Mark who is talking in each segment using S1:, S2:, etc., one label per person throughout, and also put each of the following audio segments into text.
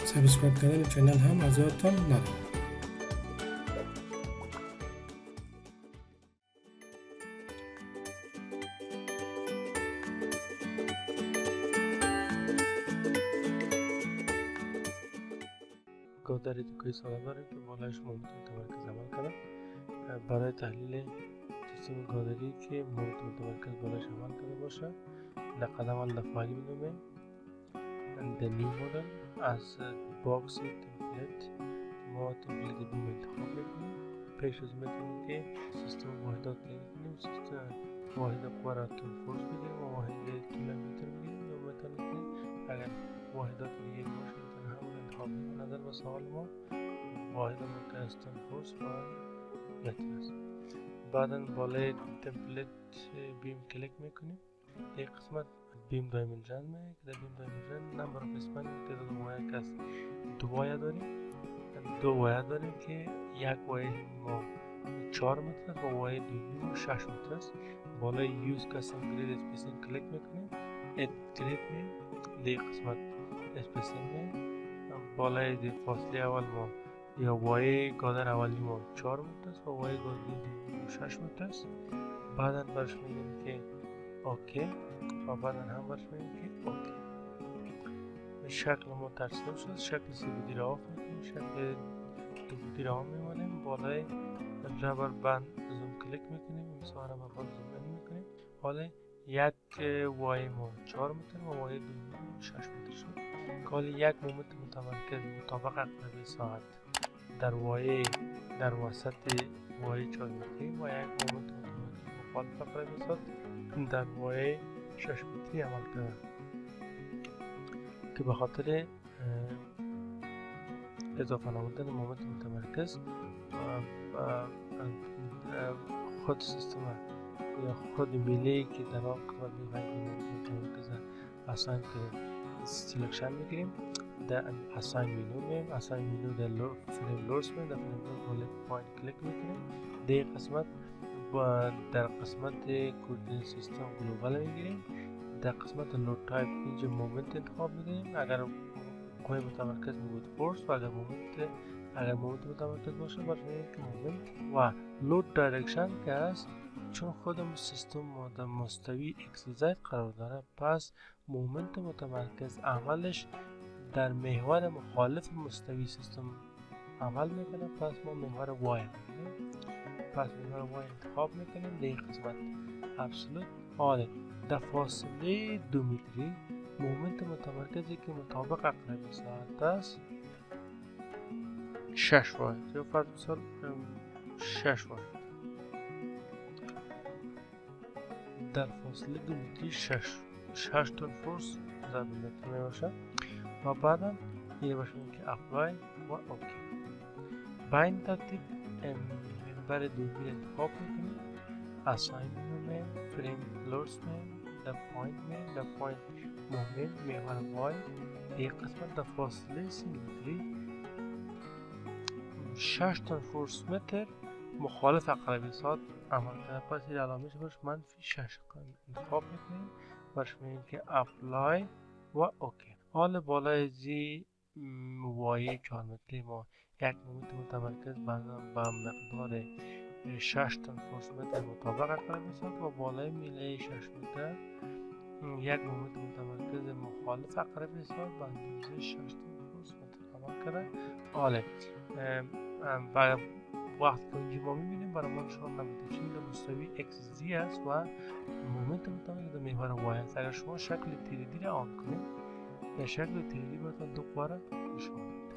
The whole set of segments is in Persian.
S1: سابسکرایب کردن چینل هم از یادتان نره.
S2: گوداری دوکوی ساده داریم که بالایش مومنت متمرکز عمل کنه. برای تحلیل سیستم گوداری که مومنت متمرکز بالایش عمل کنه باشه، در قدم اول در فایل می‌نویسیم the new model as box template. ما تمپلیت بیم انتخاب میکنیم. پیش از میتونیم که سیستم واحدات تعیین کنیم. سیستم واحد قوه را تون فورس بگیریم و واحد کیلومتر بگیریم، یا میتونیم که اگر واحدات دیگه باشه میتونیم همون انتخاب کنیم. نظر به سوال ما واحد مرکز تون فورس و متر است. بعدا بالای تمپلیت بیم کلیک میکنیم. یک قسمت بیم دایمنشن میگه که در بیم دایمنشن نمبر اف اسپن تعداد وایه که است. دو وایه داریم که یک وایه ما 4 متر است و وایه دوم 6 متر است. بالای یوز کستم گرید اسپیسینگ کلیک میکنیم. ادیت گرید می دی قسمت اسپیسینگ می بالای دی فاصله اول ما یا وایه گادر اولی ما 4 متر است و وایه گادر دوم 6 متر است. بعدا برش میگیم که اوکی و بعدا هم برش میگیم که اوکی. شکل ما ترسیم شد. شکل سیبودی را آف میکنیم. شکل سیبودی را آن میمانیم. بالای ربر بند زوم کلیک میکنیم. مثلا ربر بند زوم این میکنیم. حالا یک وای ما 4 متر و وای دوم 6 متر شد. که حالا یک مومنت متمرکز مطابق عقربه ساعت در وای در وسط وای 4 متری و یک مومنت متمرکز مخالف عقربه ساعت در وای 6 متری عمل کرده، که به خاطر اضافه نمودن مومنت متمرکز خود سیستم یا خود میله که در آن قسمت می‌بینیم مومنت متمرکز اساین که سلکشن میگیریم. در اساین مینو میم اساین مینو در فریم لورس میم در فریم لورس بالا پایین کلیک میکنیم. در قسمت در قسمت کوردینیت سیستم گلوبال میگیریم. در قسمت لود تایپ اینجا مومنت انتخاب میکنیم. اگر قوه متمرکز بود فورس و اگر مومنت متمرکز باشه باشه که مومنت و لود دایرکشن که است. چون خودم سیستم در مستوی ایکس و زد قرار داره، پس مومنت متمرکز عملش در محور مخالف مستوی سیستم عمل میکنه. پس ما محور وای انتخاب میکنیم. در این قسمت ابسولوت حاله در فاصله 2 متری مومنت متمرکزی که مطابق عقربه ساعت است 6 واحد یا فرض مثال 6 واحد در فاصله 2 متری 6 تون فورس ضرب متر میباشه. و بعدا یه باشیم که اپلای و اوکی. با این ترتیب منبر دوربین انتخاب میکنیم. اساین میم فریم لورس میم در پوینت مومنت محور وای یک قسمت در فاصله 3 متری 6 تن فورس متر مخالف عقربه ساعت عمل کرده. پس این علامهش باش منفی 6 انتخاب میکنیم. برش میگیم که اپلای و اوکی. حال بالای زی وای 4 متری ما یک مومنت متمرکز با مقدار 6 تن فورس متر مطابق عقربه ساعت و بالای میله 6 متر یک مومنت متمرکز مخالف عقربه ساعت با اندازه 6 تن فورس متر عمل کرده. حالا برای وقت که اینجا ما میبینیم برای ما نشان نمیده چون در مستوی ایکس زی است و مومنت متمرکز در محور وای است. اگر شما شکل تیریدی را آن کنید، در شکل تیریدی براتون دو قوه را نشان میده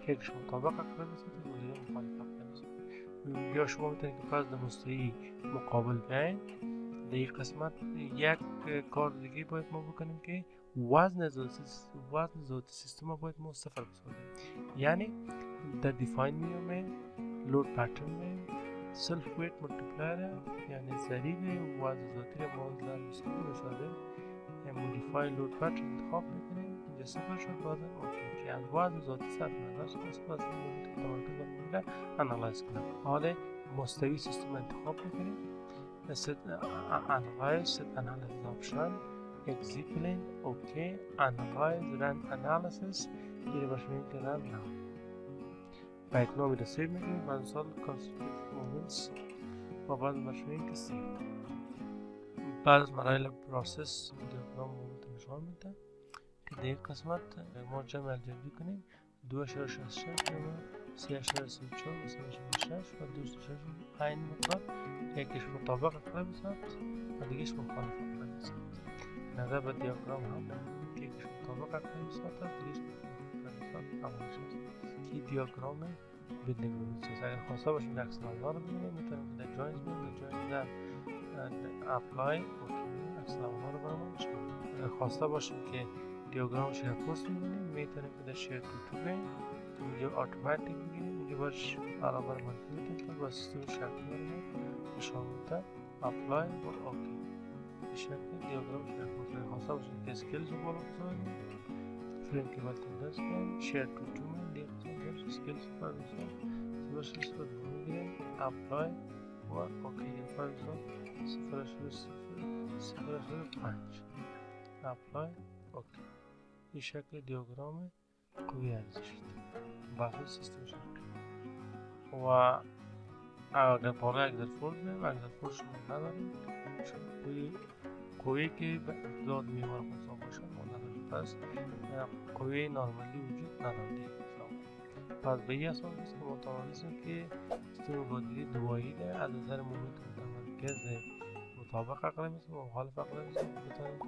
S2: که یک مطابق عقربه ساعت و دیگر مخالف عقربه ساعت. یا شما میتونید که پس در مستوی مقابل بیاین. در این قسمت یک کار دیگه باید ما بکنیم که وزن ذاتی سیستم باید ما صفر بسازیم. یعنی در دیفاین میامه لود پترن می سلف ویت ملتیپلایر یعنی ضریب وزن ذاتی را ما ضرب صفر بسازیم. مودیفای لود پترن انتخاب میکنیم. اینجا صفر شد. بعد اوکی که از وزن ذاتی صفر نداشت صفر از مومنت متمرکز را انالایز کنیم. حالا مستوی سیستم انتخاب میکنیم. set analyze set analysis option explain اوکی analyze run analysis دیگه باشه میگیم که run now و اکنامی رو سیو میکنیم بعد سال consecutive movements و بعد باشه میگیم که سیو بعد از مراحل پروسس دیاگرام مومنت نشان میده که در یک قسمت ما جمع الجبری کنیم 2.66 و 3.34 و 3.6 و 2.6 این مقدار یکیش مطابق اقلاب ثابت و دیگهش مخالف اقلاب ثابت نظر به دیاگرام هم که یکیش مطابق اقلاب ثابت است دیگهش مخالف اقلاب ثابت است که دیاگرام بیلدینگ مومنت است. اگر خواسته باشیم که عکس العمل رو ببینیم میتونیم در جوینز ببینیم در جوینز در اپلای عکس العمل رو برامون نشون میده. اگر خواسته باشیم که دیاگرام شیر فورس ببینیم میتونیم که در شیر تو بریم اینجا اتوماتیک بگیریم اینجا باش علاوه منفی میتونیم با سیستم شکل بریم نشان میده اپلای و اوکی این شکل دیاگرام شیر فورس اگر خواسته باشیم که اسکیلز رو بالا بذاریم فریم که باید تندرس کنیم شیر تو من دیاگرام اسکیلز رو باید بذاریم باش سیستم رو میگیریم اپلای و اوکی این باید بذاریم 0.05 اپلای اوکی این شکل دیاگرام قوی ارزش بحث سیستم شکل و اگر بالا اگزر فورس بریم اگزر فورس شما نداریم چون قوی که به ازداد میوار خونسان باشه ما نداریم پس قوی نارمالی وجود نداریم پس به این اساس است که متوانستیم که سیستم گادگیری دوایی ده از نظر مومنت متمرکز مطابق اقلام است و مخالف اقلام است بتوانیم